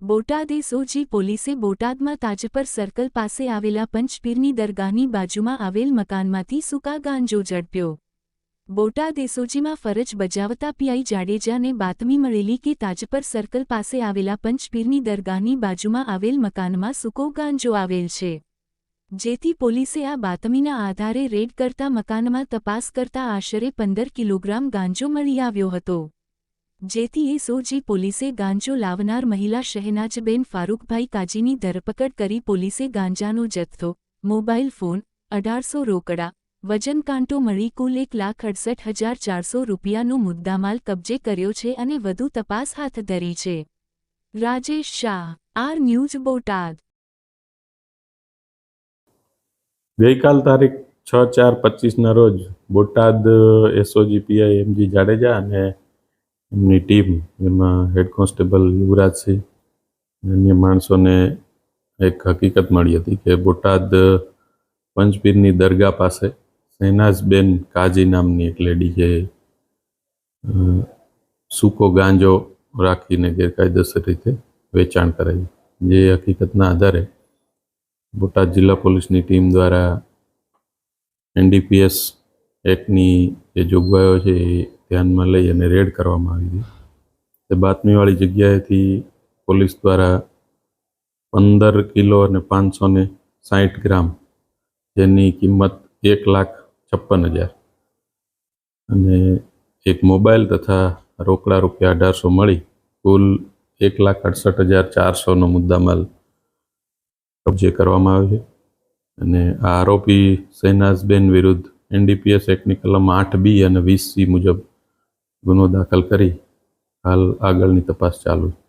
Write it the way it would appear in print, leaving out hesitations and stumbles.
Botad SOG પોલીસે બોટાદમાં તાજપર circle પાસે આવેલા પંચપીરની દરગાહની બાજુમાં આવેલ મકાનમાંથી સૂકા ગાંજો ઝડપ્યો। બોટાદ એસઓજીમાં ફરજ બજાવતા પીઆઈ જાડેજાને બાતમી મળેલી કે તાજપર સર્કલ પાસે આવેલા પંચપીરની દરગાહની બાજુમાં આવેલ મકાનમાં સૂકો ગાંજો આવેલ છે, જેથી પોલીસે આ બાતમીના આધારે રેડ કરતા મકાનમાં તપાસ કરતા આશરે 15 કિલોગ્રામ ગાંજો મળી આવ્યો હતો, જેથી એસઓજી પોલીસે ગાંજો લાવનાર મહિલા શહેનાજબેન ફારૂકભાઈ કાજીની ધરપકડ કરી પોલીસે ગાંજાનો જથ્થો, મોબાઈલ ફોન, 1800 રોકડા, વજન કાંટો મળી કુલ 1,68,400 રૂપિયાનો મુદ્દામાલ કબજે કર્યો છે અને વધુ તપાસ હાથ ધરી છે। Rajesh Shah, R News, Botad. ગઈકાલ તારીખ 6/4/25ના રોજ Botad SOG PI MG Jadeja અને એમની ટીમ, એમાં હેડ કોન્સ્ટેબલ યુવરાજસિંહ અને અન્ય માણસોને એક હકીકત મળી હતી કે બોટાદ પંચપીરની દરગાહ પાસે શહેનાઝબેન કાજી નામની એક લેડી છે સૂકો ગાંજો રાખીને ગેરકાયદેસર રીતે વેચાણ કરે છે। જે હકીકતના આધારે બોટાદ જિલ્લા પોલીસની ટીમ દ્વારા NDPS એક્ટની જે જોગવાઈઓ છે એ ધ્યાનમાં લઈ અને રેડ કરવામાં આવી હતી। તે બાતમીવાળી જગ્યાએથી પોલીસ દ્વારા 15 કિલો અને 560 ગ્રામ, જેની કિંમત 1,56,000 અને એક મોબાઈલ તથા રોકડા રૂપિયા 1800 મળી કુલ 1,68,400નો મુદ્દામાલ કબજે કરવામાં આવ્યો છે અને આ આરોપી શહેનાઝબેન વિરુદ્ધ NDPS એક્ટની કલમ 8B અને 20C મુજબ ગુનો દાખલ કરી હાલ આગળની તપાસ ચાલુ છે।